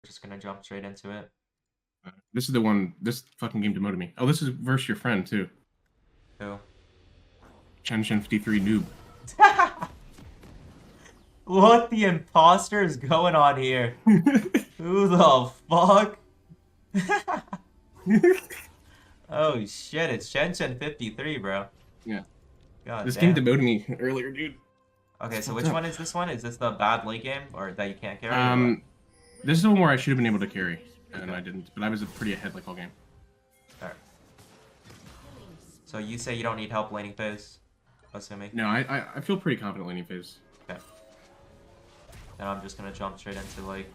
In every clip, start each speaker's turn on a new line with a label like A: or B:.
A: We're just gonna jump straight into it.
B: This is the one. This fucking game demoted me. Oh, this is versus your friend too.
A: Who?
B: Chen 53 noob.
A: What the imposter is going on here? Who the fuck? Oh shit, it's Chen 53, bro.
B: Yeah.
A: God
B: This game
A: damn.
B: demoted me earlier, dude.
A: Okay,
B: It's
A: so
B: fucked
A: which
B: up.
A: one is this one? Is this the bad late game or that you can't carry or what?
B: Um, this is the one where I should have been able to carry, and
A: Okay.
B: I didn't. But I was pretty ahead like all game.
A: Alright. So you say you don't need help laning phase? Assuming.
B: No, I feel pretty confident laning phase.
A: Okay. Then I'm just gonna jump straight into like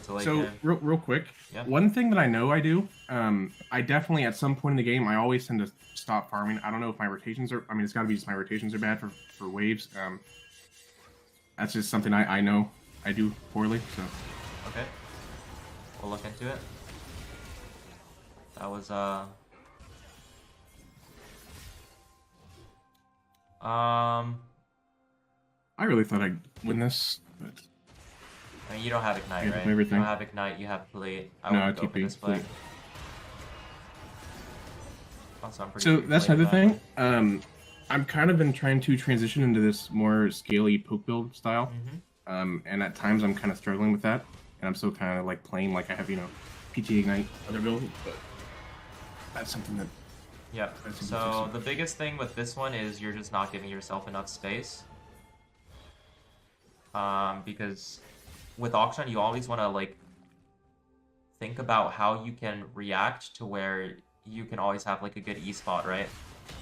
A: late
B: So
A: game.
B: real quick,
A: Yeah.
B: one thing that I know I do, I definitely at some point in the game I always tend to stop farming. I don't know if my rotations are. I mean, it's got to be just my rotations are bad for waves. That's just something I know I do poorly. So
A: Okay. We'll look into it. That was
B: I really thought I'd win this, but
A: I mean, you don't have Ignite,
B: yeah,
A: right? You
B: everything.
A: don't have Ignite, you have Plate. I
B: No,
A: wouldn't go for
B: TP.
A: this play. Also, I'm pretty
B: So
A: sure you
B: that's
A: played
B: another
A: badly.
B: thing. I'm kind of been trying to transition into this more scaly poke build style. And at times I'm kind of struggling with that, and I'm still kind of like playing like I have, PT Ignite other build, but that's something that.
A: Yeah, so the biggest thing with this one is you're just not giving yourself enough space. Because with Akshan, you always want to like think about how you can react to where you can always have like a good E spot, right?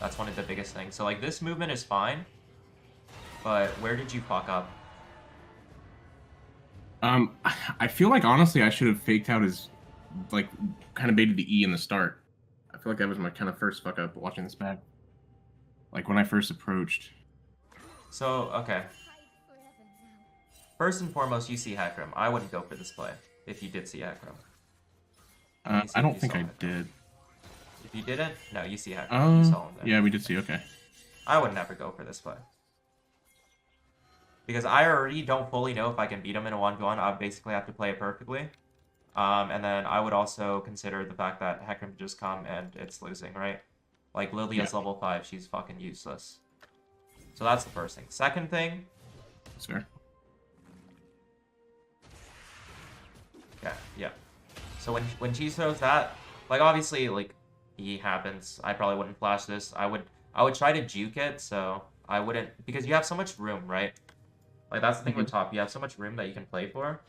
A: That's one of the biggest things. So like this movement is fine, but where did you fuck up?
B: I feel like honestly I should have faked out his, like, kind of baited the E in the start. I feel like that was my kind of first fuck up watching this back. Like when I first approached.
A: So, okay. First and foremost, you see Hecarim. I wouldn't go for this play if you did see Hecarim.
B: I don't think I did.
A: If you didn't, no, you see Hecarim. You saw him there.
B: Yeah, we did see. Okay.
A: I would never go for this play. Because I already don't fully know if I can beat him in a 1v1. I basically have to play it perfectly. And then I would also consider the fact that Hecarim just come and it's losing, right? Like, Lilia's level 5, she's fucking useless. So that's the first thing. Second thing...
B: That's fair.
A: Yeah. So when she throws that, like, obviously, like, he happens. I probably wouldn't flash this. I would try to juke it, so I wouldn't... Because you have so much room, right? Like, that's the thing with top. You have so much room that you can play for.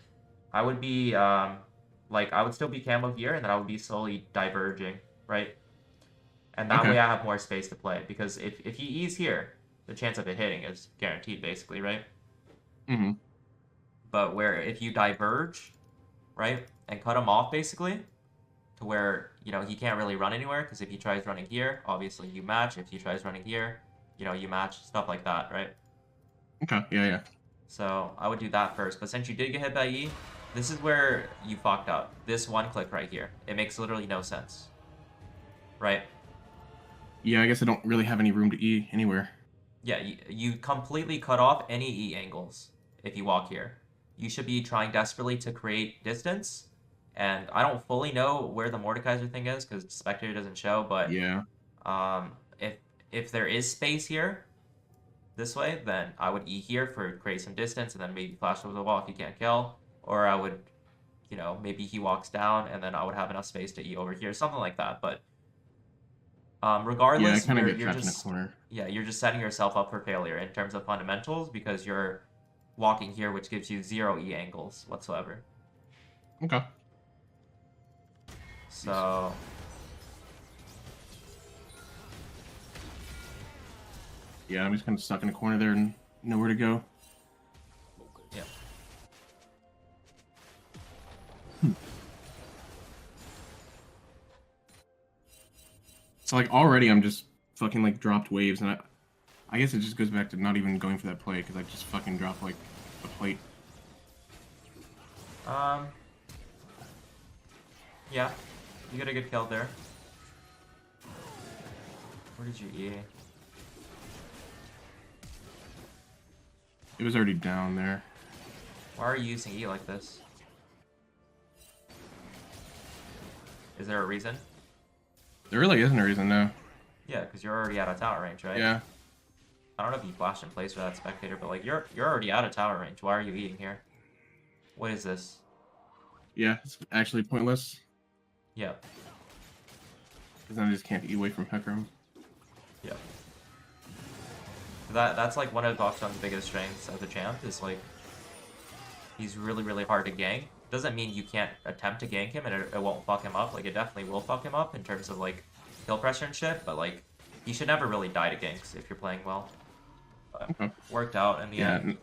A: I would be, like, I would still be camo here, and then I would be slowly diverging, right? And that way I have more space to play. Because if he E's here, the chance of it hitting is guaranteed, basically, right? But where if you diverge, right, and cut him off, basically, to where, he can't really run anywhere, because if he tries running here, obviously you match. If he tries running here, you match, stuff like that, right?
B: Okay, yeah.
A: So I would do that first. But since you did get hit by E, this is where you fucked up. This one click right here. It makes literally no sense. Right?
B: Yeah, I guess I don't really have any room to E anywhere.
A: Yeah, you completely cut off any E angles if you walk here. You should be trying desperately to create distance. And I don't fully know where the Mordekaiser thing is because Spectator doesn't show, but
B: Yeah.
A: If there is space here, this way, then I would E here for create some distance and then maybe flash over the wall if you can't kill. Or I would, maybe he walks down and then I would have enough space to E over here, something like that. But regardless,
B: yeah, I kind of get
A: you're
B: trapped in a
A: just
B: corner.
A: yeah, you're just setting yourself up for failure in terms of fundamentals because you're walking here, which gives you 0 E angles whatsoever.
B: Okay.
A: So
B: yeah, I'm just kind of stuck in a corner there and nowhere to go.
A: Yeah.
B: So like already I'm just fucking like dropped waves, and I guess it just goes back to not even going for that play because I just fucking dropped like a plate.
A: Yeah, you got a good kill there. Where did you E?
B: It was already down there.
A: Why are you using E like this? Is there a reason?
B: There really isn't a reason, no.
A: Yeah, because you're already out of tower range, right?
B: Yeah.
A: I don't know if you flashed in place for that spectator, but like you're already out of tower range. Why are you eating here? What is this?
B: Yeah, it's actually pointless.
A: Yeah.
B: Because then I just can't eat away from Hecarim.
A: Yeah. That's like one of Akshan's biggest strengths as a champ is like he's really hard to gank. Doesn't mean you can't attempt to gank him and it won't fuck him up. Like it definitely will fuck him up in terms of like kill pressure and shit. But like he should never really die to ganks if you're playing well. But
B: Okay.
A: worked out in the end.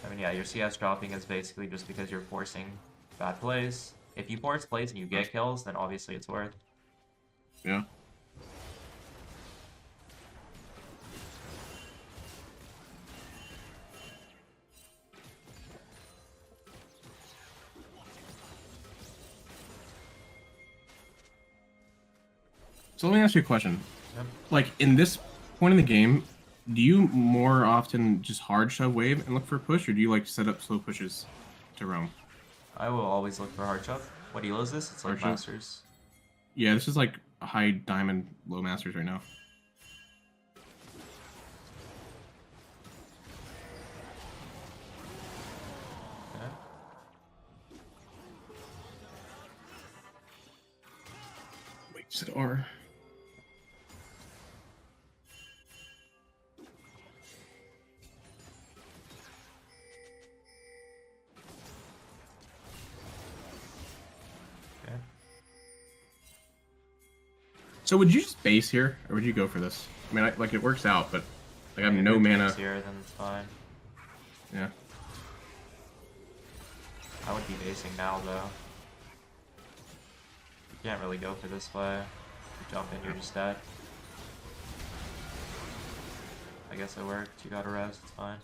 A: I mean, yeah, your CS dropping is basically just because you're forcing bad plays. If you force plays and you get kills, then obviously it's worth.
B: Yeah. So let me ask you a question.
A: Yep.
B: Like, in this point in the game, do you more often just hard shove wave and look for a push, or do you like set up slow pushes to roam?
A: I will always look for hard shove. What elo is this? It's like
B: Hard shove?
A: Masters.
B: Yeah, this is like a high diamond, low masters right now.
A: Okay.
B: Wait, you said R.
A: Okay.
B: So would you just base here, or would you go for this? I mean, like, it works out, but like I have no
A: If it
B: mana.
A: takes here, then it's fine.
B: Yeah.
A: I would be basing now, though. You can't really go for this play. You jump in, you're just dead. I guess it worked. You got a res, it's fine.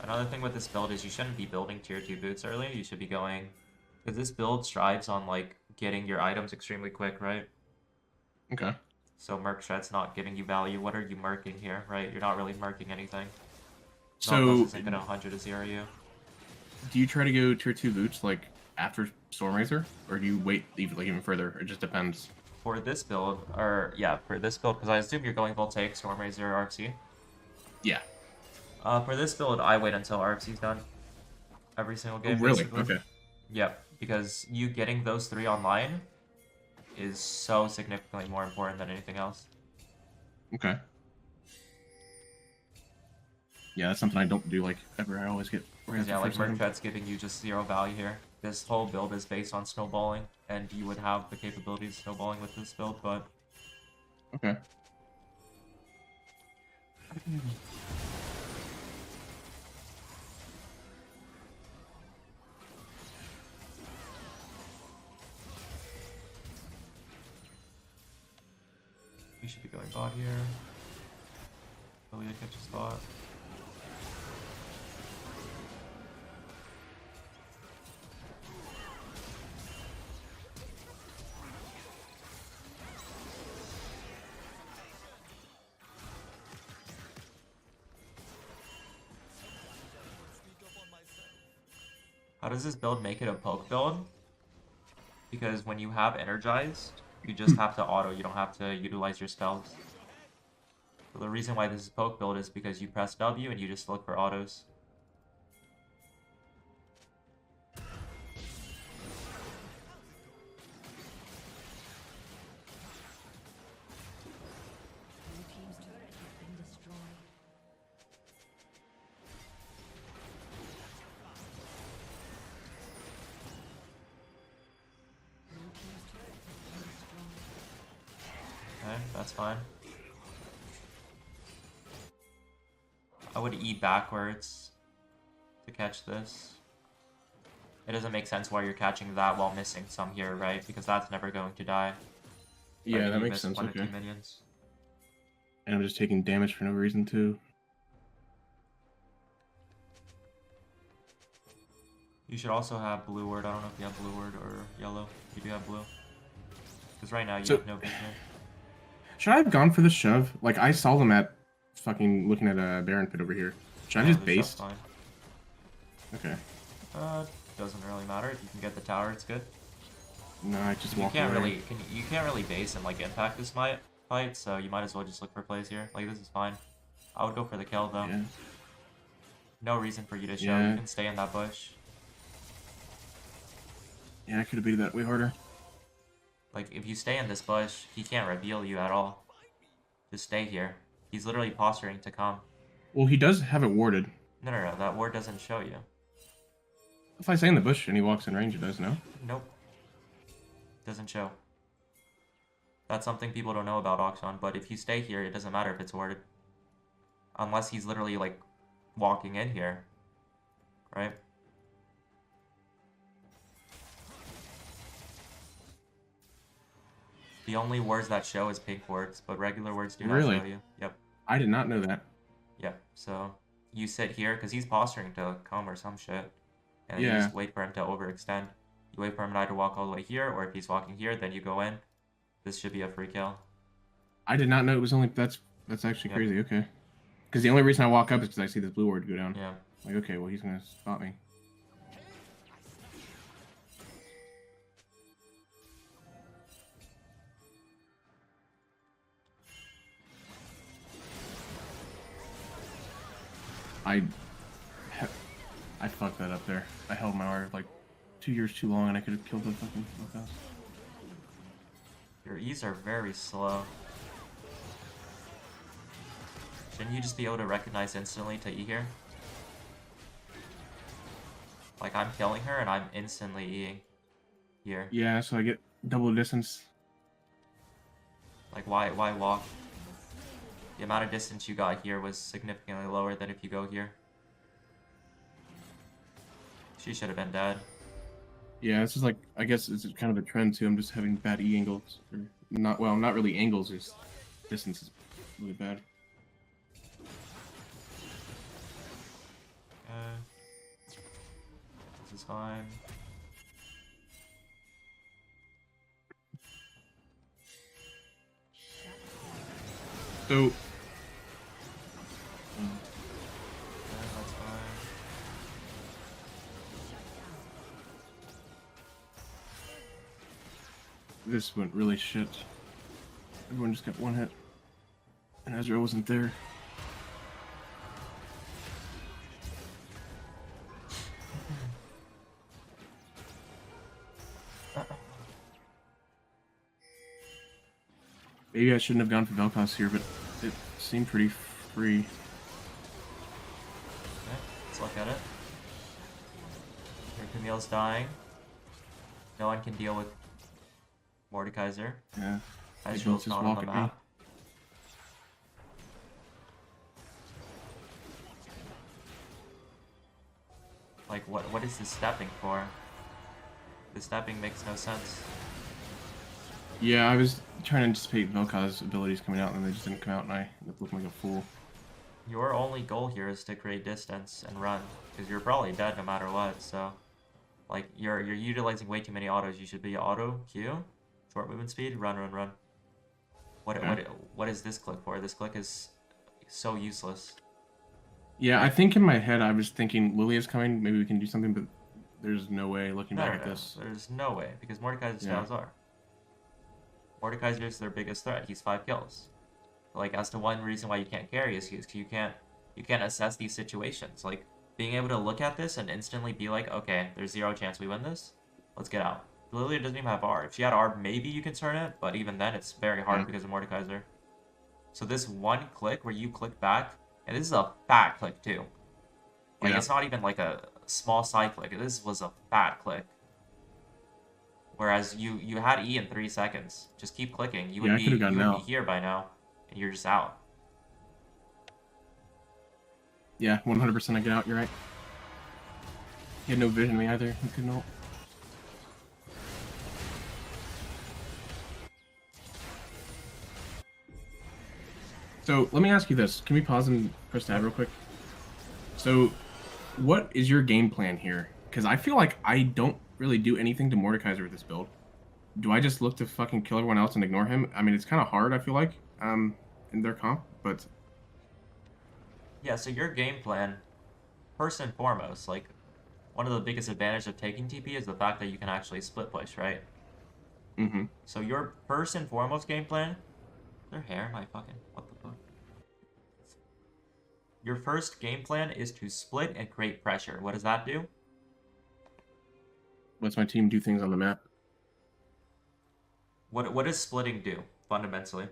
A: Another thing with this build is you shouldn't be building tier 2 boots early. You should be going... Because this build strives on, like, getting your items extremely quick, right?
B: Okay.
A: So Merc Shred's not giving you value. What are you merking here, right? You're not really merking anything.
B: So
A: isn't gonna 100 to 0 you.
B: do you try to go tier 2 boots like after Stormrazor, or do you wait even further? It just depends.
A: For this build, because I assume you're going Voltaic, Stormrazor, RFC.
B: Yeah.
A: For this build, I wait until RFC's done. Every single game.
B: Oh, really?
A: Basically.
B: Okay.
A: Yep, because you getting those 3 online is so significantly more important than anything else.
B: Okay. Yeah, that's something I don't do like ever. I always get right
A: Yeah, like
B: Merc
A: Merchet's giving you just 0 value here. This whole build is based on snowballing, and you would have the capabilities of snowballing with this build, but...
B: Okay.
A: We should be going bot here. Lilia catches bot. How does this build make it a poke build? Because when you have energized, you just have to auto, you don't have to utilize your spells. So the reason why this is poke build is because you press W and you just look for autos. Okay, that's fine. I would E backwards to catch this. It doesn't make sense why you're catching that while missing some here, right? Because that's never going to die.
B: Yeah, that makes sense. Okay.
A: Minions.
B: And I'm just taking damage for no reason too.
A: You should also have blue word. I don't know if you have blue word or yellow. You do have blue. Because right now you have no vision.
B: Should I have gone for the shove? Like, I saw them at fucking looking at a Baron pit over here. Should I just base?
A: Fine.
B: Okay.
A: Doesn't really matter. If you can get the tower, it's good.
B: No, I just walk
A: You
B: away.
A: can't really base and like impact this fight, so you might as well just look for plays here. Like, this is fine. I would go for the kill though.
B: Yeah.
A: No reason for you to show.
B: Yeah.
A: You can stay in that bush.
B: Yeah, I could have beat that way harder.
A: Like, if you stay in this bush, he can't reveal you at all. Just stay here. He's literally posturing to come.
B: Well, he does have it warded.
A: No, that ward doesn't show you.
B: If I stay in the bush and he walks in range, it does, no?
A: Nope. Doesn't show. That's something people don't know about Akshan, but if you stay here, it doesn't matter if it's warded. Unless he's literally, like, walking in here. Right? The only words that show is pink words, but regular words do not show you. Yep.
B: I did not know that.
A: Yep. So you sit here because he's posturing to come or some shit, and then you just wait for him to overextend. You wait for him to either walk all the way here, or if he's walking here, then you go in. This should be a free kill.
B: I did not know it was only that's actually crazy. Okay. Because the only reason I walk up is because I see this blue ward go down.
A: Yeah.
B: Like, okay, well he's gonna spot me. I fucked that up there. I held my R like 2 years too long, and I could have killed the fucking house.
A: Your E's are very slow. Shouldn't you just be able to recognize instantly to E here? Like, I'm killing her and I'm instantly E'ing here.
B: Yeah, so I get double distance.
A: Like, why walk? The amount of distance you got here was significantly lower than if you go here. She should have been dead.
B: Yeah, this is like, I guess it's kind of a trend too. I'm just having bad E angles. Or not, well, not really angles, just distance is really bad.
A: This is fine.
B: So...
A: that's fine.
B: This went really shit. Everyone just got one hit. And Ezra wasn't there. Maybe I shouldn't have gone for Vel'Koz here, but it seemed pretty free.
A: Okay, let's look at it. Your Camille's dying. No one can deal with Mordekaiser.
B: Yeah.
A: Ezreal's not on the map. Like, what is this stepping for? The stepping makes no sense.
B: Yeah, I was trying to anticipate Vel'Koz's abilities coming out, and they just didn't come out, and I ended up looking like a fool.
A: Your only goal here is to create distance and run, because you're probably dead no matter what, so... Like, you're utilizing way too many autos. You should be auto, Q, short movement speed, run. What is this click for? This click is so useless.
B: Yeah, I think in my head I was thinking Lilia's coming, maybe we can do something, but there's no way looking back at this.
A: There's no way, because Mordekaiser's styles are. Mordekaiser is their biggest threat. He's 5 kills. Like, as to one reason why you can't carry is because you can't assess these situations. Like, being able to look at this and instantly be like, okay, there's 0 chance we win this. Let's get out. Lilia doesn't even have R. If she had R, maybe you can turn it, but even then, it's very hard because of Mordekaiser. So this one click where you click back, and this is a fat click too. Like, it's not even like a small side click. This was a fat click. Whereas you had E in 3 seconds. Just keep clicking. You would be here by now, and you're just out.
B: Yeah, 100% I get out, you're right. He had no vision me either, he couldn't ult. So, let me ask you this. Can we pause and press tab real quick? So, what is your game plan here? because I feel like I don't really do anything to Mordekaiser with this build. Do I just look to fucking kill everyone else and ignore him? I mean, it's kind of hard, I feel like, in their comp, but...
A: Yeah, so your game plan, first and foremost, like, one of the biggest advantages of taking TP is the fact that you can actually split push, right?
B: Mm-hmm.
A: So your first and foremost game plan... Their hair, my fucking... What the fuck? Your first game plan is to split and create pressure. What does that do?
B: Lets my team do things on the map.
A: What does splitting do, fundamentally?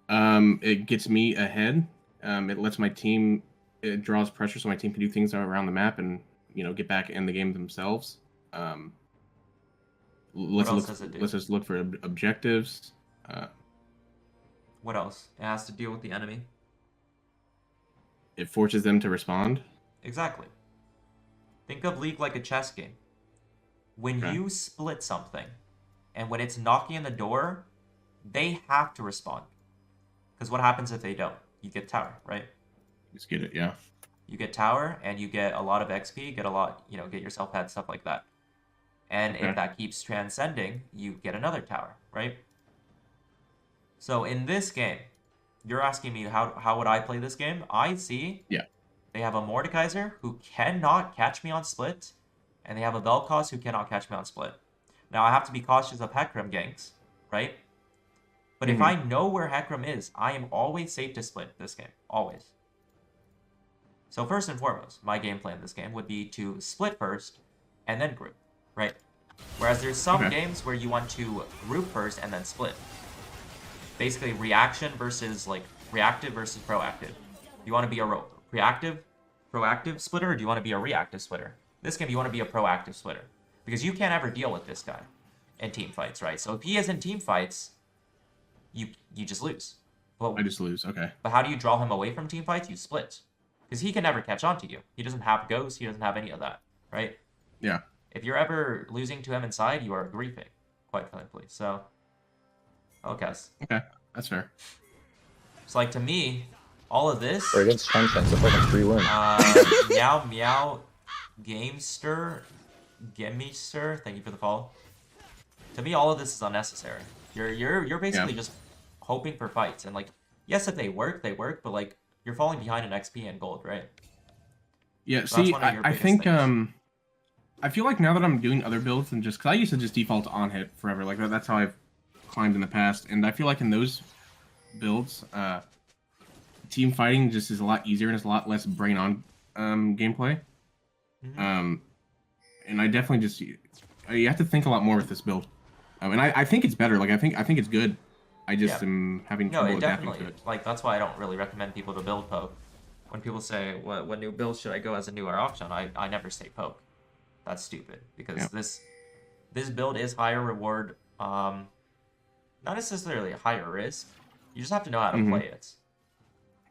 B: It gets me ahead. It lets my team... It draws pressure so my team can do things around the map and, you know, get back in the game themselves.
A: What else does it do?
B: Let's just look for objectives.
A: What else? It has to deal with the enemy.
B: It forces them to respond.
A: Exactly. Think of League like a chess game. When you split something, and when it's knocking on the door, they have to respond. Because what happens if they don't? You get tower, right?
B: Just get it, yeah.
A: You get tower, and you get a lot of XP, get a lot, you know, get yourself head, stuff like that. And if that keeps transcending, you get another tower, right? So in this game, you're asking me how would I play this game? I see they have a Mordekaiser who cannot catch me on split, and they have a Vel'Koz who cannot catch me on split. Now I have to be cautious of Hecarim ganks, right? But if I know where Hecarim is, I am always safe to split this game. Always. So first and foremost, my game plan in this game would be to split first, and then group, right? Whereas there's some games where you want to group first and then split. Basically, reaction versus, like, reactive versus proactive. You want to be a proactive splitter, or do you want to be a reactive splitter? This game, you want to be a proactive splitter. Because you can't ever deal with this guy in team fights, right? So if he is in team fights, you just lose. Well,
B: I just lose, okay.
A: But how do you draw him away from team fights? You split. Because he can never catch on to you. He doesn't have ghosts, he doesn't have any of that, right?
B: Yeah.
A: If you're ever losing to him inside, you are griefing, quite frankly. So, okay.
B: Okay, that's fair.
A: So, like, to me, all of this...
C: Or against Chen, so fucking 3-win.
A: Meow Meow Gamester, thank you for the follow. To me, all of this is unnecessary. You're basically just hoping for fights. And, like, yes, if they work, but, like, you're falling behind in XP and gold, right?
B: Yeah,
A: So
B: see, I think, I feel like now that I'm doing other builds and just... Because I used to just default to on hit forever. Like, that's how I've climbed in the past. And I feel like in those builds, team fighting just is a lot easier and it's a lot less brain-on gameplay. And I definitely just... You have to think a lot more with this build. And I think it's better. Like, I think it's good. I just am having trouble adapting to it.
A: Like, that's why I don't really recommend people to build poke. When people say, what new build should I go as a newer Akshan, I never say poke. That's stupid. Because this build is higher reward, not necessarily a higher risk. You just have to know how to play it.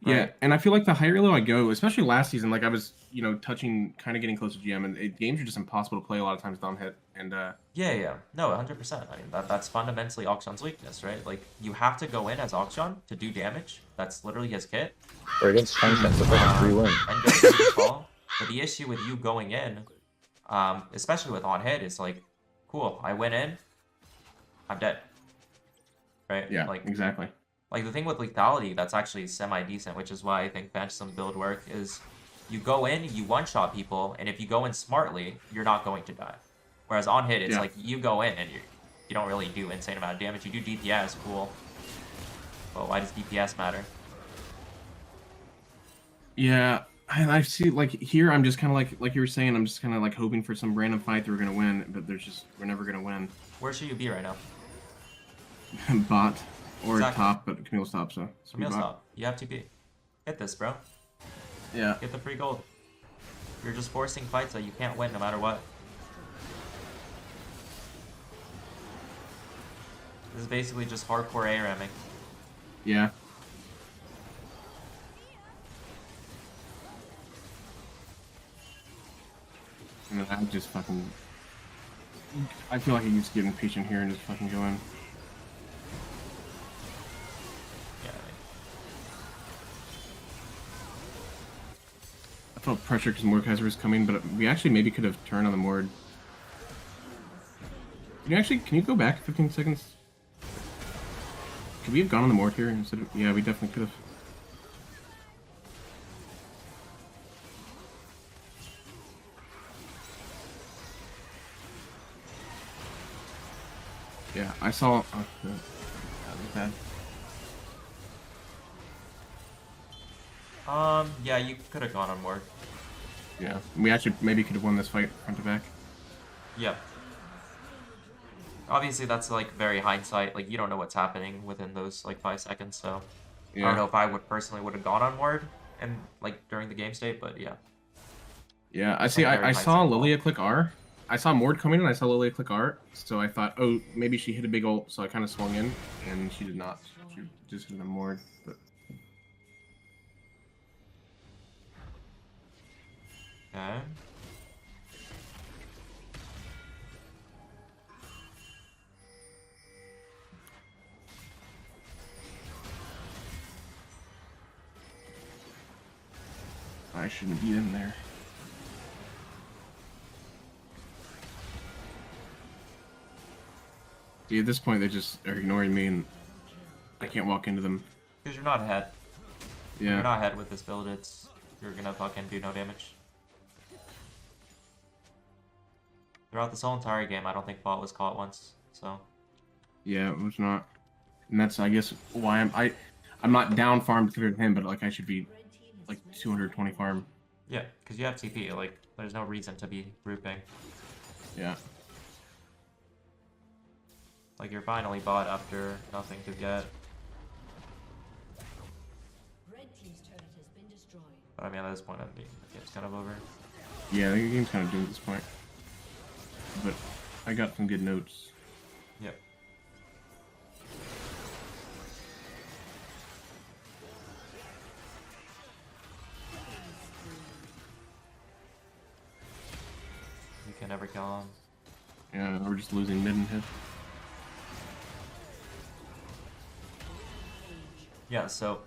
A: Right?
B: Yeah, and I feel like the higher low I go, especially last season, like I was, you know, touching, kind of getting close to GM, and games are just impossible to play a lot of times down hit. And
A: yeah, no, 100%. I mean, that's fundamentally Akshan's weakness, right? Like, you have to go in as Akshan to do damage. That's literally his kit.
C: Or against Chen, so fucking 3-win.
A: And go through the fall. But the issue with you going in, especially with on hit, is like, cool, I went in, I'm dead. Right?
B: Yeah,
A: like,
B: exactly.
A: Like, the thing with lethality that's actually semi-decent, which is why I think Phantasm's build work, is you go in, you one-shot people, and if you go in smartly, you're not going to die. Whereas on hit, it's like, you go in and you don't really do insane amount of damage. You do DPS, cool. But why does DPS matter?
B: Yeah, and I see, like, here I'm just kind of like you were saying, I'm just kind of like hoping for some random fight that we're going to win, but we're never going to win.
A: Where should you be right now?
B: Bot. Or top, but Camille's top, so...
A: Camille's top. You have TP. Hit this, bro.
B: Yeah.
A: Get the free gold. You're just forcing fights that you can't win no matter what. This is basically just hardcore A-ramming.
B: Yeah. And then I'm just fucking... I feel like I just get impatient here and just fucking go in. felt pressure because Mordekaiser was coming, but we actually maybe could have turned on the Mord. Can you go back 15 seconds? Could we have gone on the Mord here instead of... Yeah, we definitely could have. Yeah, I saw... Oh, that was bad.
A: Yeah, you could have gone on Mord.
B: Yeah, we actually maybe could have won this fight front to back.
A: Yep. Obviously, that's like very hindsight. Like you don't know what's happening within those like 5 seconds. So
B: Yeah.
A: I don't know if I would personally would have gone on Mord and like during the game state, but yeah.
B: Yeah, I see. I saw Lilia click R. I saw Mord coming and I saw Lilia click R. So I thought, oh, maybe she hit a big ult. So I kind of swung in, and she did not. She just hit a Mord. But
A: Okay.
B: I shouldn't be in there. See, at this point, they just are ignoring me, and I can't walk into them.
A: Because you're not ahead.
B: Yeah.
A: You're not ahead with this build. You're gonna fucking do no damage. Throughout this whole entire game, I don't think bot was caught once. So.
B: Yeah, it was not. And that's, I guess, why I'm not down farmed compared to him, but like I should be like 220 farm.
A: Yeah, because you have TP. Like, there's no reason to be grouping.
B: Yeah.
A: Like, you're finally bought after nothing to get. But I mean, at this point, the game's kind of over.
B: Yeah, the game's kind of doomed at this point. But I got some good notes.
A: Yep. You can never kill him.
B: Yeah, we're just losing mid and hit.
A: Yeah, so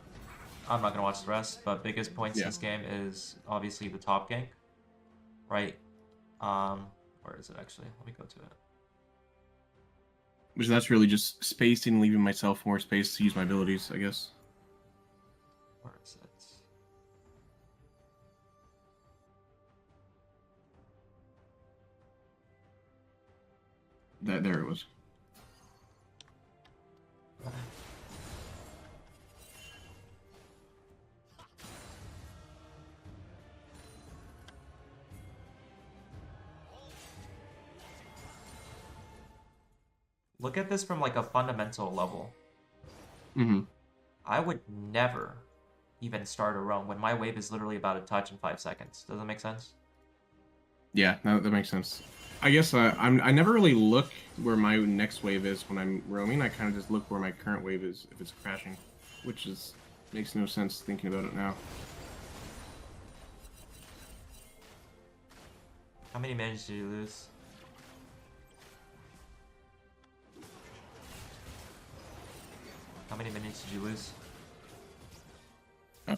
A: I'm not gonna watch the rest, but biggest points in this game is obviously the top gank, right? Where is it actually? Let me go to it.
B: Which that's really just spacing, leaving myself more space to use my abilities, I guess.
A: Where is it?
B: There it was.
A: Look at this from like a fundamental level.
B: Mm-hmm.
A: I would never even start a roam when my wave is literally about to touch in 5 seconds. Does that make sense?
B: Yeah, that makes sense. I guess I never really look where my next wave is when I'm roaming. I kind of just look where my current wave is if it's crashing, which makes no sense thinking about it now.
A: How many minutes did you lose? How many minutes did you lose?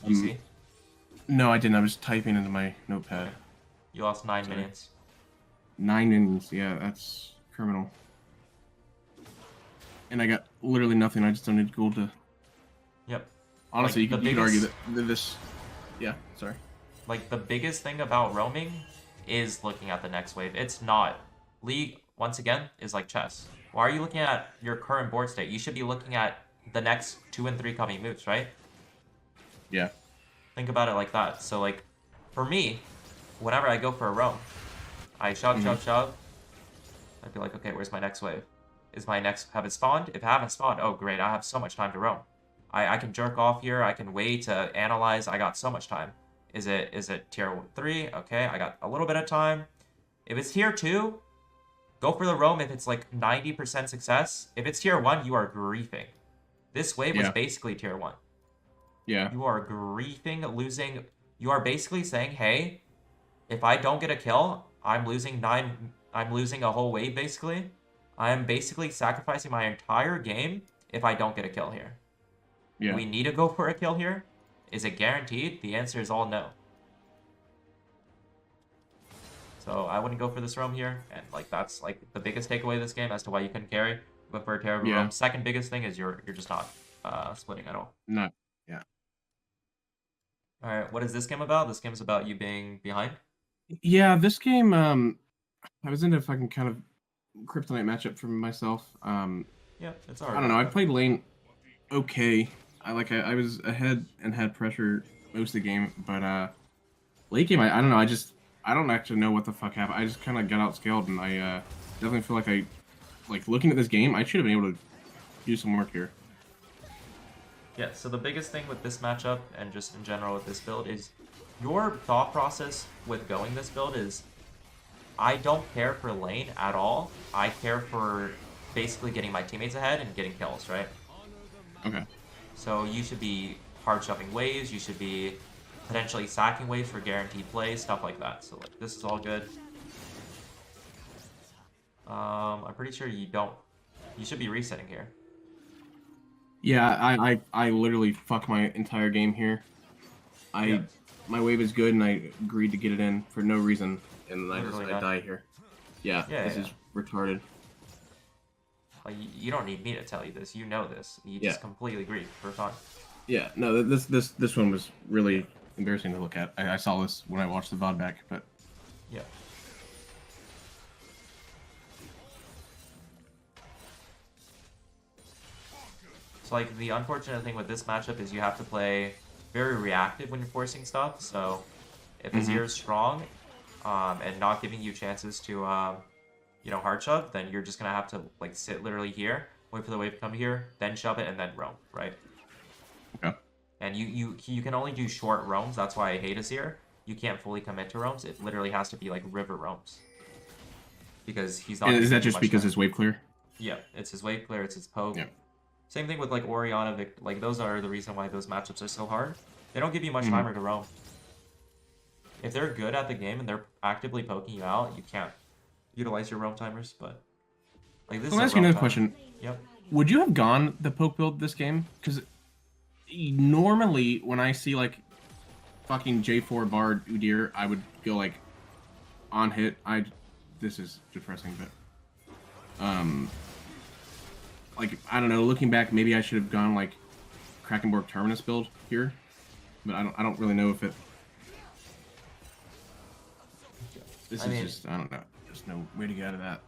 A: You see?
B: No, I didn't. I was typing into my notepad.
A: You lost 9 minutes.
B: 9 innings, yeah, that's criminal. And I got literally nothing. I just don't need gold to.
A: Yep.
B: Honestly,
A: like,
B: you could argue that this. Yeah, sorry.
A: Like, the biggest thing about roaming is looking at the next wave. It's not. League, once again, is like chess. Why are you looking at your current board state? You should be looking at the next 2 and 3 coming moves, right?
B: Yeah.
A: Think about it like that. So, like, for me, whenever I go for a roam, I shove, shove. I'd be like, okay, where's my next wave? Is my next... Have it spawned? If I haven't spawned, oh, great. I have so much time to roam. I can jerk off here. I can wait to analyze. I got so much time. Is it tier 3? Okay, I got a little bit of time. If it's tier 2, go for the roam if it's like 90% success. If it's tier 1, you are griefing. This wave was basically tier 1.
B: Yeah.
A: You are griefing, losing... You are basically saying, hey, if I don't get a kill, I'm losing a whole wave, basically. I'm basically sacrificing my entire game if I don't get a kill here.
B: Yeah.
A: Do we need to go for a kill here? Is it guaranteed? The answer is all no. So I wouldn't go for this roam here, and like that's like the biggest takeaway of this game as to why you couldn't carry. But for a terrible roam, second biggest thing is you're just not splitting at all.
B: No. Yeah.
A: All right, what is this game about? This game's about you being behind.
B: Yeah, this game, I was in a fucking kind of kryptonite matchup for myself.
A: Yeah, it's alright.
B: I don't know. I played lane okay. I was ahead and had pressure most of the game, but late game, I don't know. I don't actually know what the fuck happened. I just kind of got outscaled, and I definitely feel like looking at this game, I should have been able to do some work here.
A: Yeah, so the biggest thing with this matchup and just in general with this build is your thought process with going this build is I don't care for lane at all. I care for basically getting my teammates ahead and getting kills, right?
B: Okay.
A: So you should be hard shoving waves, you should be potentially sacking waves for guaranteed plays, stuff like that. So like this is all good. I'm pretty sure you should be resetting here.
B: Yeah, I literally fuck my entire game here. My wave is good, and I agreed to get it in for no reason, and then I die here. Yeah, this is retarded.
A: Like you don't need me to tell you this. You know this. You just completely agree for fun.
B: Yeah, no, this one was really embarrassing to look at. I saw this when I watched the VOD back, but
A: yeah. So like the unfortunate thing with this matchup is you have to play very reactive when you're forcing stuff. So if Azir is strong and not giving you chances to you know, hard shove, then you're just gonna have to like sit literally here, wait for the wave to come here, then shove it and then roam, right?
B: Okay.
A: And you can only do short roams. That's why I hate Azir. You can't fully commit to roams. It literally has to be like river roams. Because he's not.
B: And is that just because his wave clear?
A: Yeah, it's his wave clear. It's his poke.
B: Yeah.
A: Same thing with like Orianna. Like those are the reason why those matchups are so hard. They don't give you much timer to roam. If they're good at the game and they're actively poking you out, you can't utilize your roam timers. But like this.
B: I'll ask you another question.
A: Yep.
B: Would you have gone the poke build this game? Because normally when I see like fucking J4 Bard Udyr, I would go like on hit. This is depressing, but like I don't know. Looking back, maybe I should have gone like Krakenborg Terminus build here, but I don't really know if it. This is just I don't know. There's no way to get out of that.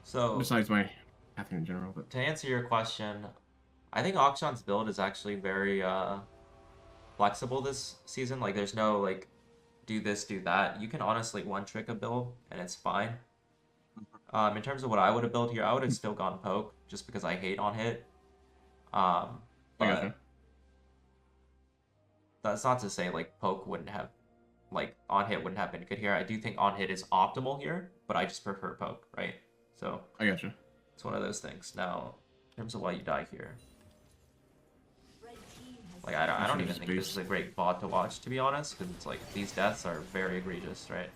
A: So
B: besides my pathing in general, but
A: to answer your question, I think Akshan's build is actually very flexible this season. Like there's no like do this, do that. You can honestly one trick a build and it's fine. In terms of what I would have built here, I would have still gone poke just because I hate on hit. But that's not to say like poke wouldn't have like on hit wouldn't have been good here. I do think on hit is optimal here, but I just prefer poke, right? So
B: I gotcha.
A: It's one of those things. Now, in terms of why you die here, like I don't even think this is a great bot to watch, to be honest, because it's like these deaths are very egregious, right?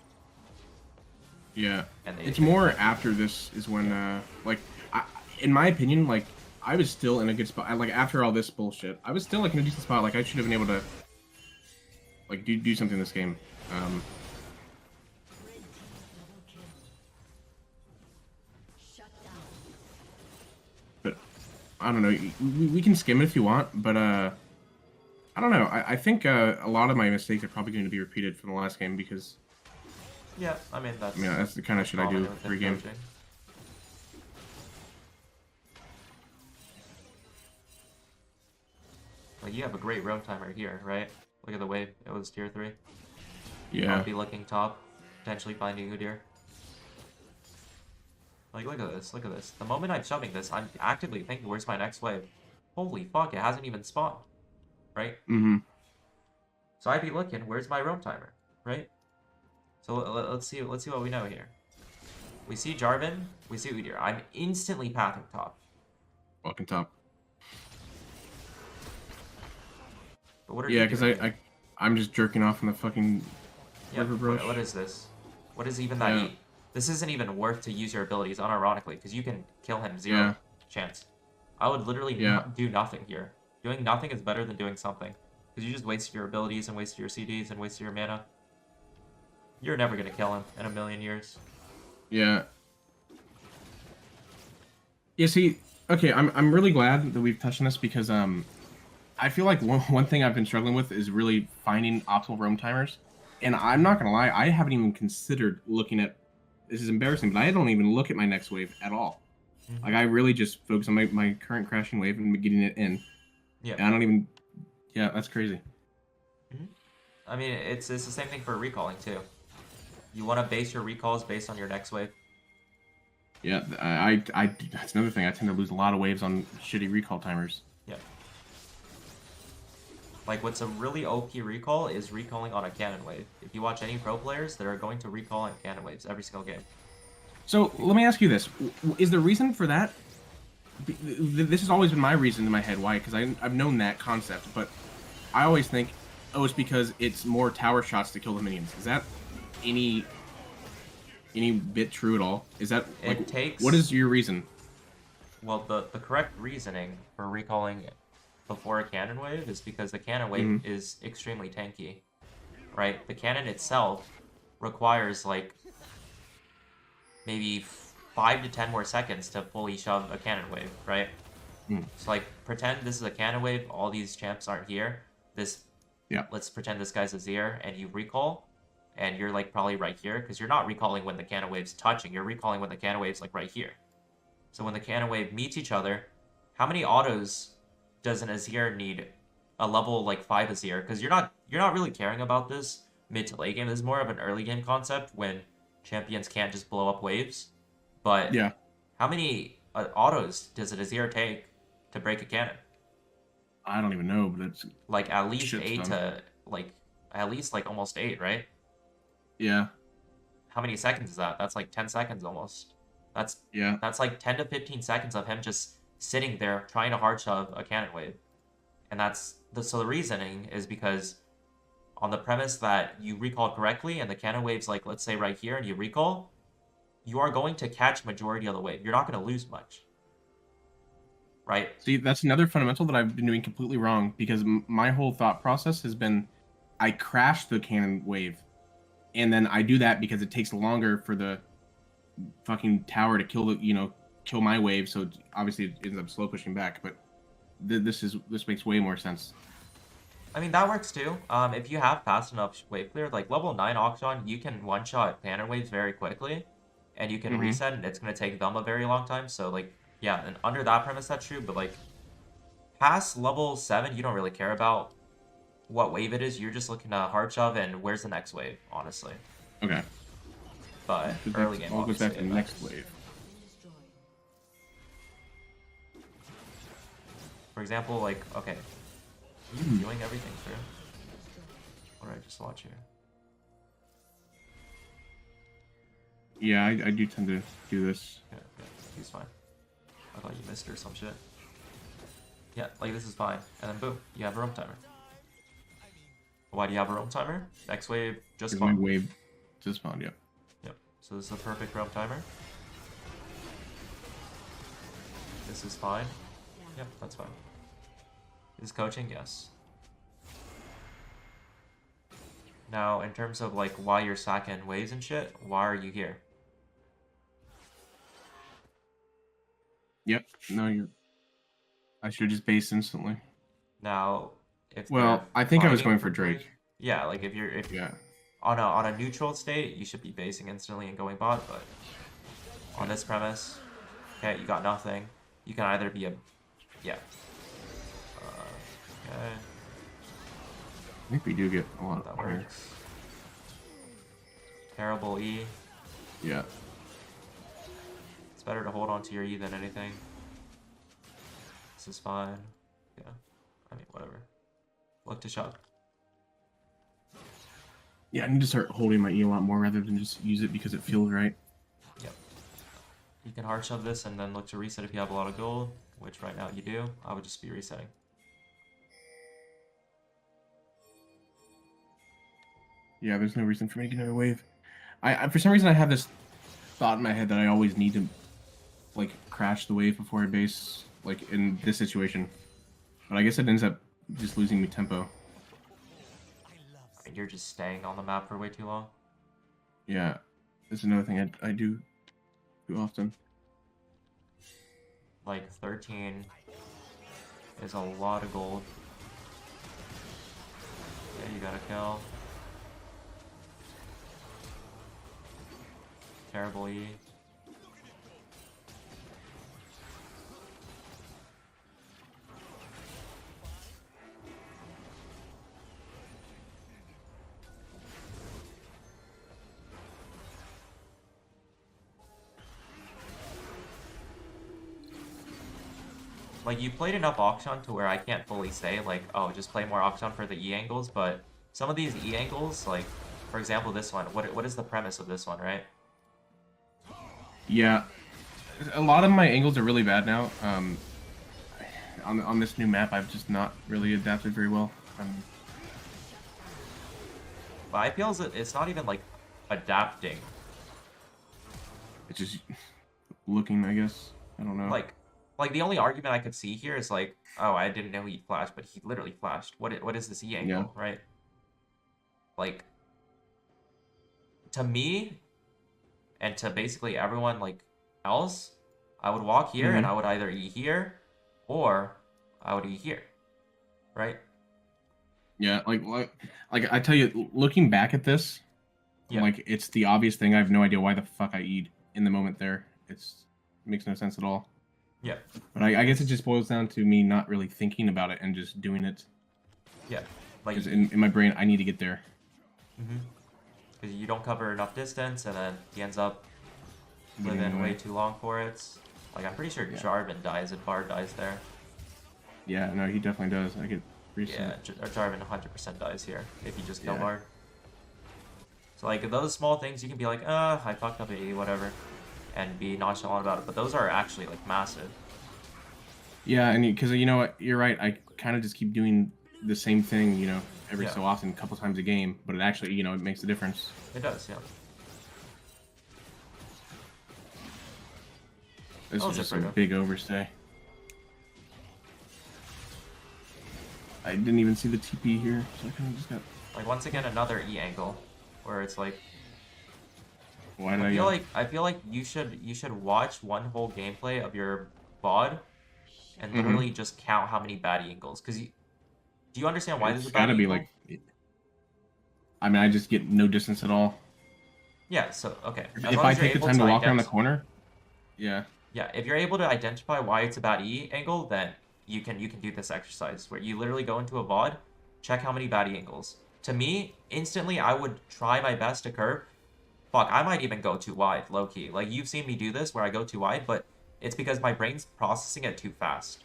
B: Yeah, and it's more after this is when, like, in my opinion, like I was still in a good spot. Like after all this bullshit, I was still like in a decent spot. Like I should have been able to, like, do something in this game. But I don't know. We can skim it if you want, but I don't know. I think a lot of my mistakes are probably going to be repeated from the last game because.
A: Yeah, I mean that's.
B: Yeah, that's the kind of shit I do every game.
A: Like you have a great roam timer here, right? Look at the wave. It was tier 3.
B: Yeah.
A: I'll be looking top, potentially finding Udyr. Like look at this, look at this. The moment I'm shoving this, I'm actively thinking, where's my next wave? Holy fuck, it hasn't even spawned, right?
B: Mm-hmm.
A: So I'd be looking, where's my roam timer, right? So let's see what we know here. We see Jarvan, we see Udyr. I'm instantly pathing top.
B: Walking top.
A: But what are
B: yeah, because I'm just jerking off in the fucking river brush.
A: What is this? What is even that? This isn't even worth to use your abilities, unironically, because you can kill him 0 chance. I would literally do nothing here. Doing nothing is better than doing something, because you just wasted your abilities and wasted your CDs and wasted your mana. You're never gonna kill him in a million years.
B: Yeah. Yeah, see, okay, I'm really glad that we've touched on this because I feel like one thing I've been struggling with is really finding optimal roam timers. And I'm not gonna lie, I haven't even considered looking at this is embarrassing, but I don't even look at my next wave at all. Like I really just focus on my current crashing wave and getting it in.
A: Yeah.
B: And I don't even yeah, that's crazy.
A: I mean, it's the same thing for recalling too. You want to base your recalls based on your next wave.
B: Yeah, I that's another thing. I tend to lose a lot of waves on shitty recall timers.
A: Yeah. Like what's a really OP recall is recalling on a cannon wave. If you watch any pro players, they're going to recall on cannon waves every single game.
B: So let me ask you this: is the reason for that? This has always been my reason in my head. Why? Because I've known that concept, but I always think, oh, it's because it's more tower shots to kill the minions. Is that any bit true at all? Is that like
A: It takes...
B: what is your reason?
A: Well, the correct reasoning for recalling before a cannon wave is because the cannon wave is extremely tanky, right? The cannon itself requires like maybe 5 to 10 more seconds to fully shove a cannon wave, right? So like pretend this is a cannon wave, all these champs aren't here. Let's pretend this guy's Azir and you recall and you're like probably right here because you're not recalling when the cannon wave's touching, you're recalling when the cannon wave's like right here. So when the cannon wave meets each other, how many autos does an Azir need? A level like 5 Azir? Because you're not really caring about this mid to late game. This is more of an early game concept when champions can't just blow up waves. But
B: Yeah,
A: how many autos does an Azir take to break a cannon?
B: I don't even know, but it's
A: Like at least
B: shit
A: 8
B: ton.
A: to like at least like almost 8, right?
B: Yeah,
A: How many seconds is that? That's like 10 seconds almost.
B: yeah.
A: That's like 10 to 15 seconds of him just sitting there trying to hard shove a cannon wave. And so the reasoning is because on the premise that you recall correctly and the cannon wave's like, let's say right here and you recall, you are going to catch majority of the wave. You're not going to lose much. Right?
B: See, that's another fundamental that I've been doing completely wrong because my whole thought process has been I crash the cannon wave and then I do that because it takes longer for the fucking tower to kill my wave, so obviously it ends up slow pushing back, but this makes way more sense.
A: I mean, that works too. If you have fast enough wave clear, like level 9 Akshan, you can one-shot cannon waves very quickly, and you can reset, and it's going to take them a very long time, so like, yeah, and under that premise, that's true, but like, past level 7, you don't really care about what wave it is, you're just looking to hard shove and where's the next wave, honestly.
B: Okay.
A: But early game,
B: all goes back to the
A: obviously,
B: next wave.
A: For example, like, okay, you doing everything through? What did I just watch here?
B: Yeah, I do tend to do this.
A: Yeah, he's fine. I thought you missed or some shit. Yeah, like this is fine. And then boom, you have a roam timer. Why do you have a roam timer? Next wave just
B: Is my
A: spawned.
B: wave just spawned? Yep.
A: Yep. So this is a perfect roam timer. This is fine. Yep, that's fine. Is coaching? Yes. Now, in terms of like why you're sacking waves and shit, why are you here?
B: Yep. No, you're. I should just base instantly.
A: Now, if
B: Well,
A: they're
B: I think I was
A: fighting
B: going for Drake.
A: Yeah, like if
B: Yeah.
A: on a neutral state, you should be basing instantly and going bot, but on this premise, okay, you got nothing. You can either be a okay.
B: I think we do get a lot
A: That
B: of here.
A: works. Terrible E.
B: Yeah.
A: It's better to hold on to your E than anything. This is fine. Yeah. I mean, whatever. Look to shove.
B: Yeah, I need to start holding my E a lot more rather than just use it because it feels right.
A: Yep. You can hard shove this and then look to reset if you have a lot of gold, which right now you do. I would just be resetting.
B: Yeah, there's no reason for making another wave. I for some reason I have this thought in my head that I always need to like crash the wave before I base, like in this situation. But I guess it ends up just losing me tempo.
A: I mean, you're just staying on the map for way too long.
B: Yeah, that's another thing I do too often.
A: Like 13 is a lot of gold. Yeah, you gotta kill. Terrible E. Like, you played enough Akshan to where I can't fully say, like, oh, just play more Akshan for the E angles, but some of these E angles, like, for example, this one, what is the premise of this one, right?
B: Yeah, a lot of my angles are really bad now. On this new map, I've just not really adapted very well.
A: But I feel it's not even, like, adapting.
B: It's just looking, I guess. I don't know.
A: Like the only argument I could see here is like, oh, I didn't know he'd flash, but he literally flashed. What is this E angle, right? Like, to me, and to basically everyone like else, I would walk here and I would either E here, or I would E here, right?
B: Yeah, like I tell you, looking back at this, like it's the obvious thing. I have no idea why the fuck I E'd in the moment there. It makes no sense at all.
A: Yeah.
B: But I guess it just boils down to me not really thinking about it and just doing it.
A: Yeah. Like
B: in my brain, I need to get there.
A: Because you don't cover enough distance, and then he ends up living way too long for it. Like, I'm pretty sure Jarvan dies if Bard dies there.
B: Yeah, no, he definitely does. I get reset.
A: Yeah, Jarvan 100% dies here if you just kill Bard. So, like, those small things, you can be like, I fucked up a whatever, and be nonchalant about it. But those are actually, like, massive.
B: Yeah, and because, you know what, you're right. I kind of just keep doing the same thing, you know, every so often, a couple times a game. But it actually, you know, it makes a difference.
A: It does, yeah.
B: This is just a big overstay. I didn't even see the TP here, so I kind of just got...
A: Like, once again, another E angle, where it's like...
B: Why did
A: I feel like you should watch one whole gameplay of your VOD, and literally just count how many bad E angles. Because do you understand why there's a bad E angle?
B: Like... I mean, I just get no distance at all.
A: Yeah, so, okay.
B: If I take the time to walk around the corner... Yeah.
A: Yeah, if you're able to identify why it's a bad E angle, then you can do this exercise where you literally go into a VOD, check how many bad E angles. To me, instantly, I would try my best to curve. Fuck, I might even go too wide, low-key. Like, you've seen me do this where I go too wide, but it's because my brain's processing it too fast.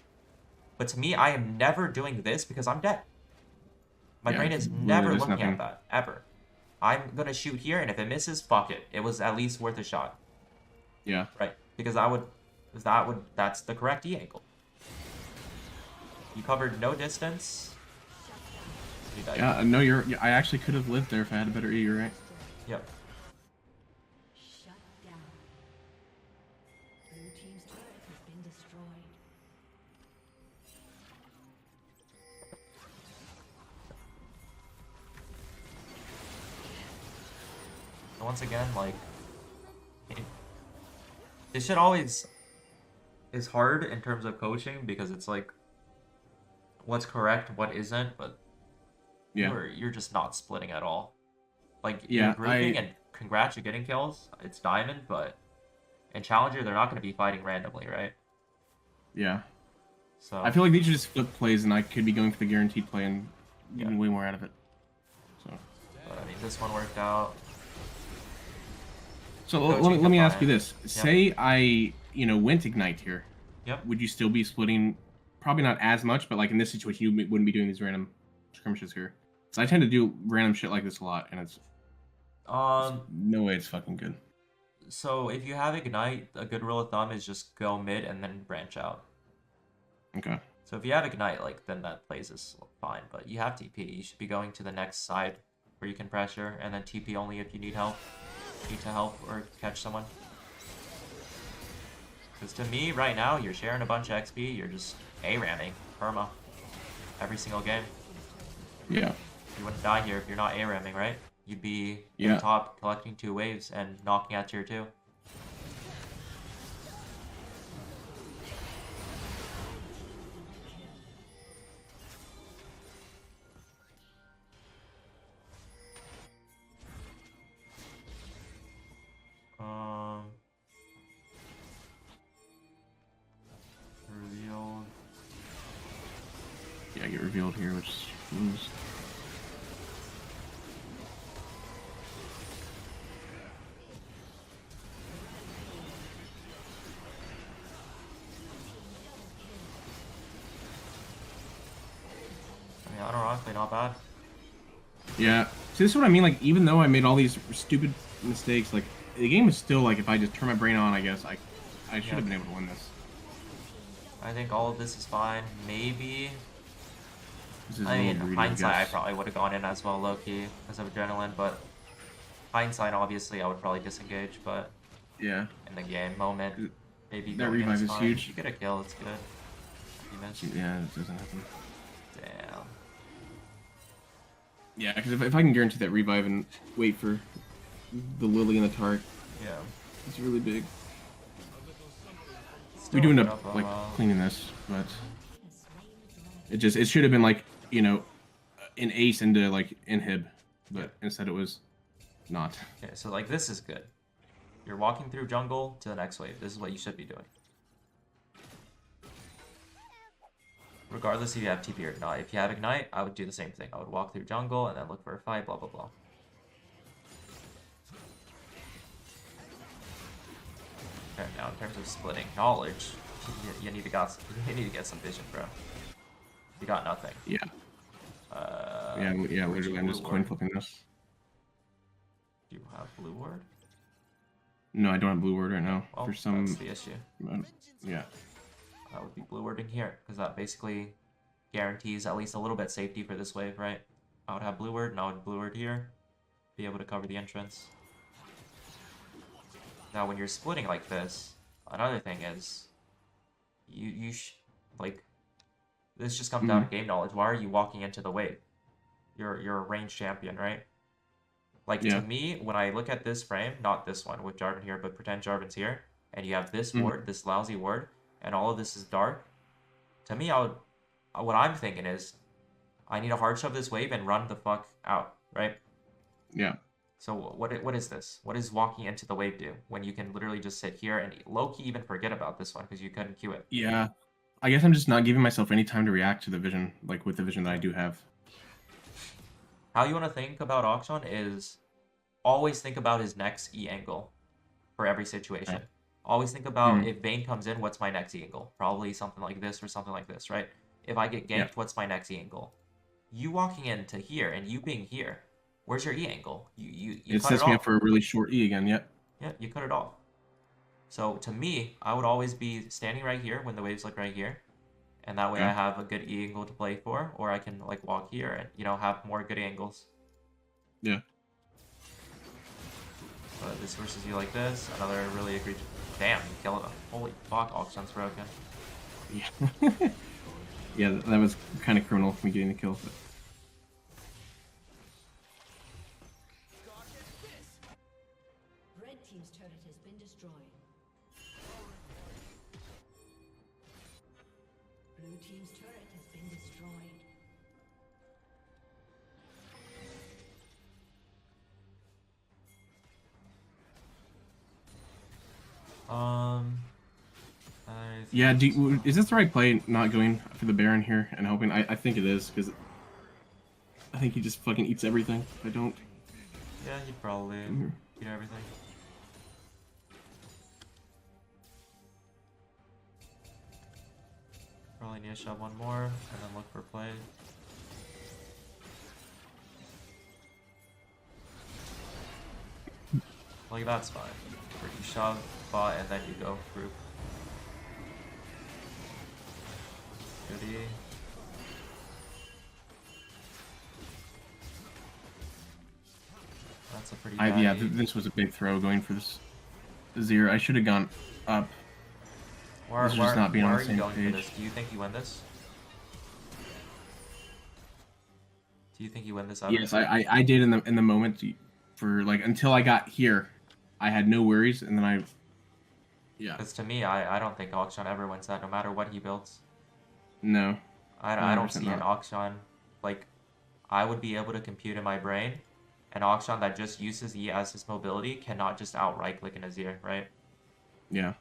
A: But to me, I am never doing this because I'm dead. My brain is never looking at that, ever. I'm gonna shoot here, and if it misses, fuck it. It was at least worth a shot.
B: Yeah.
A: Right, because that's the correct E angle. You covered no distance. You died.
B: Yeah, no, I actually could have lived there if I had a better E, you're right.
A: Yep.
D: Shut down. Blue team's turret has been destroyed.
A: And once again, like, this shit always is hard in terms of coaching because it's like, what's correct, what isn't, but you're just not splitting at all. Like, you're grouping, and congrats, you're getting kills. It's Diamond, but in Challenger, they're not going to be fighting randomly, right?
B: Yeah.
A: So
B: I feel like these are just flip plays, and I could be going for the guaranteed play and getting way more out of it. So.
A: But, I mean, this one worked out.
B: So let me ask you this: say I, went Ignite here.
A: Yep.
B: Would you still be splitting? Probably not as much, but like in this situation, you wouldn't be doing these random skirmishes here. So I tend to do random shit like this a lot, and it's no way it's fucking good.
A: So if you have Ignite, a good rule of thumb is just go mid and then branch out.
B: Okay.
A: So if you have Ignite, like, then that plays is fine. But you have TP, you should be going to the next side where you can pressure, and then TP only if you need help. Need to help or catch someone. Because to me, right now, you're sharing a bunch of XP, you're just A-ramming perma every single game.
B: Yeah.
A: You wouldn't die here if you're not A-ramming, right? you'd be
B: Yeah.
A: in top collecting 2 waves and knocking at tier 2. Revealed.
B: Yeah, get revealed here, which moves.
A: I mean, unironically, not bad.
B: Yeah. See, this is what I mean. Like, even though I made all these stupid mistakes, like the game is still like, if I just turn my brain on, I guess I should have been able to win this.
A: I think all of this is fine. Maybe.
B: This is
A: I
B: a
A: mean,
B: little greedy,
A: hindsight, I
B: guess.
A: probably would have gone in as well, low key, because of adrenaline. But hindsight, obviously, I would probably disengage. But
B: Yeah.
A: in the game moment, maybe
B: That
A: going in
B: revive is
A: fine.
B: huge.
A: You get a kill, it's good. You missed.
B: Yeah, it doesn't happen.
A: Damn.
B: Yeah, because if I can guarantee that revive and wait for the Lily and the Tart,
A: Yeah.
B: it's really big.
A: Still
B: We do end
A: put
B: up
A: a,
B: like cleaning this, but it should have been like, you know, an ace into like inhib, but instead it was not.
A: Okay, so like this is good. You're walking through jungle to the next wave. This is what you should be doing. Regardless if you have TP or not. If you have Ignite, I would do the same thing. I would walk through jungle and then look for a fight, blah, blah, blah. Okay, now in terms of splitting knowledge, you need to get some vision, bro. You got nothing.
B: Yeah. Yeah, literally, I'm just coin flipping this.
A: Do you have blue ward?
B: No, I don't have blue ward right now.
A: Well,
B: For some,
A: that's the issue.
B: yeah.
A: I would be blue warding here, because that basically guarantees at least a little bit safety for this wave, right? I would have blue ward, and I would blue ward here. Be able to cover the entrance. Now, when you're splitting like this, another thing is, like, this just comes down to game knowledge. Why are you walking into the wave? You're a ranged champion, right? Like, to me, when I look at this frame, not this one with Jarvan here, but pretend Jarvan's here, and you have this ward, this lousy ward, and all of this is dark, to me, what I'm thinking is, I need to hard shove this wave and run the fuck out, right?
B: Yeah.
A: So what is this? What does walking into the wave do when you can literally just sit here and low-key even forget about this one because you couldn't queue it?
B: Yeah. I guess I'm just not giving myself any time to react to the vision, like with the vision that I do have.
A: How you want to think about Akshan is always think about his next E angle for every situation.
B: Okay.
A: Always think about if Vayne comes in, what's my next E angle? Probably something like this or something like this, right? If I get ganked, what's my next E angle? You walking into here and you being here, where's your E angle? You
B: It
A: cut
B: sets
A: it
B: me
A: off.
B: up for a really short E again, yep.
A: Yeah, you cut it off. So to me, I would always be standing right here when the waves look right here. And that way I have a good E angle to play for, or I can like walk here and, you know, have more good angles.
B: Yeah.
A: But this versus you like this, another really egregious. Damn, you kill it. Holy fuck, Akshan's broken.
B: Yeah. Yeah, that was kind of criminal for me getting the kill. But...
D: Red team's turret has been destroyed. Blue team's turret has been destroyed.
B: Yeah, is this the right play, not going for the Baron here and hoping? I think it is, because I think he just fucking eats everything. If I don't.
A: Yeah, you probably eat everything. Probably need to shove one more, and then look for play. Like, that's fine. Where you shove, bot, and then you go group. Goodie. That's a pretty bad
B: Yeah,
A: E.
B: this was a big throw going for this Zero. I should have gone up.
A: Why
B: This is just not being on the
A: are you
B: same
A: going
B: page.
A: for this? Do you think you win this? Do you think you win this ever?
B: Yes, I did in the moment for like until I got here, I had no worries, and then yeah,
A: Because to me, I don't think Akshan ever wins that, no matter what he builds.
B: no,
A: I don't
B: 100%
A: see an
B: not.
A: Akshan, like, I would be able to compute in my brain, an Akshan that just uses E as his mobility cannot just outright click an Azir, right?
B: Yeah,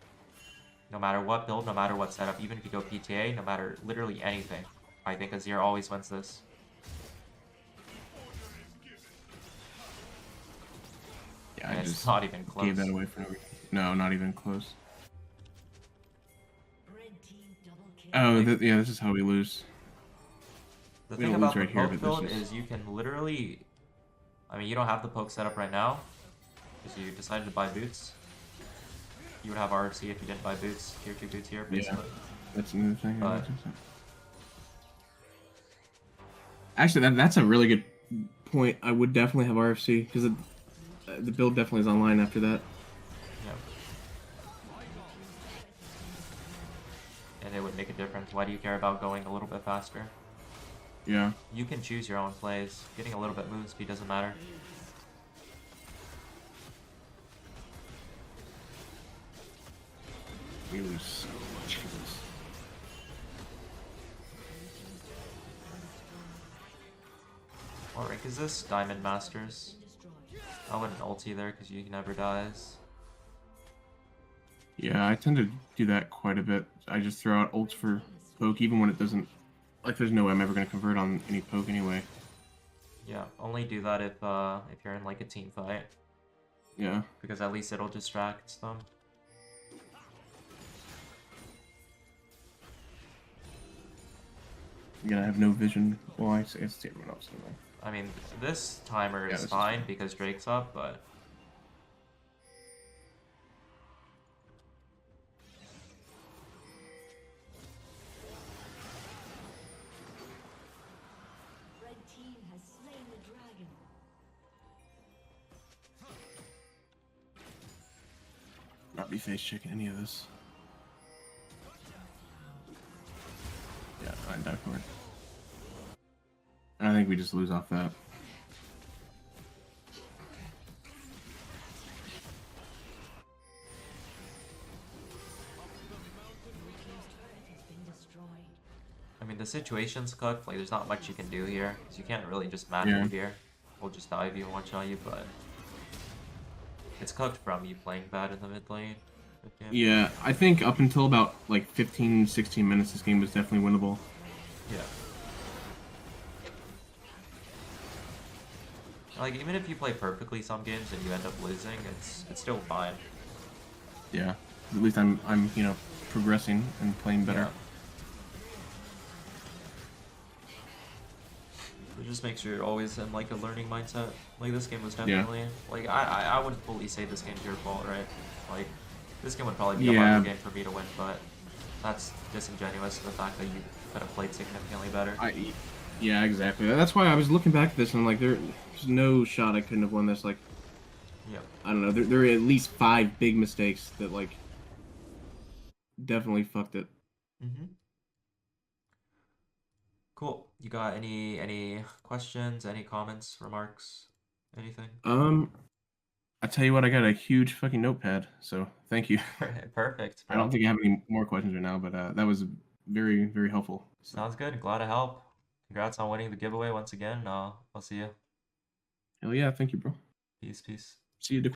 A: No matter what build, no matter what setup, even if you go PTA, no matter literally anything, I think Azir always wins this.
B: yeah,
A: And
B: I
A: it's
B: just
A: not even close.
B: gave that away for no reason. No, not even close.
D: Red team double kill.
B: Oh, yeah, this is how we lose.
A: The
B: We
A: thing
B: don't lose
A: about the
B: right here,
A: poke
B: but this
A: build
B: is-
A: is you can literally, I mean, you don't have the poke set up right now, because you decided to buy boots. You would have RFC if you didn't buy boots, tier 2 boots here, basically.
B: That's another thing.
A: But-
B: Actually, that's a really good point. I would definitely have RFC because the build definitely is online after that.
A: Yeah. And it would make a difference. Why do you care about going a little bit faster?
B: Yeah.
A: You can choose your own plays. Getting a little bit move speed doesn't matter.
B: We lose so much for this.
A: What rank is this? Diamond Masters. I wouldn't ult either because you never dies.
B: Yeah, I tend to do that quite a bit. I just throw out ults for poke even when it doesn't... Like, there's no way I'm ever going to convert on any poke anyway.
A: Yeah, only do that if you're in like a team fight.
B: Yeah.
A: Because at least it'll distract them.
B: Again, I have no vision. Well, I see everyone else anyway.
A: I mean, this timer
B: Yeah,
A: is
B: this is
A: fine
B: fine.
A: because Drake's up, but...
D: Red team has slain the dragon.
B: Not be face checking any of this. Yeah, I die for it. And I think we just lose off that.
D: Has been destroyed.
A: I mean, the situation's cooked. Like, there's not much you can do here. Because you can't really just match
B: Yeah.
A: move here. We'll just dive you and one-shot you, but... It's cooked from you playing bad in the mid lane.
B: Yeah, I think up until about like 15, 16 minutes, this game was definitely winnable.
A: Yeah. Like, even if you play perfectly some games and you end up losing, it's still fine.
B: Yeah, at least I'm progressing and playing better.
A: Yeah. It just makes sure you're always in like a learning mindset. Like this game was definitely like I wouldn't fully say this game's your fault, right? Like this game would probably be a harder game for me to win, but that's disingenuous to the fact that you could have played significantly better.
B: Yeah, exactly. That's why I was looking back at this and like there's no shot I couldn't have won this. Like,
A: Yep.
B: I don't know. There are at least 5 big mistakes that like definitely fucked it.
A: Mm-hmm. Cool. You got any questions, any comments, remarks, anything?
B: I tell you what, I got a huge fucking notepad, so thank you.
A: Perfect.
B: I don't think I have any more questions right now, but that was very, very helpful. So.
A: Sounds good. Glad to help. Congrats on winning the giveaway once again. I'll see you.
B: Hell yeah, thank you, bro.
A: Peace, peace.
B: See you.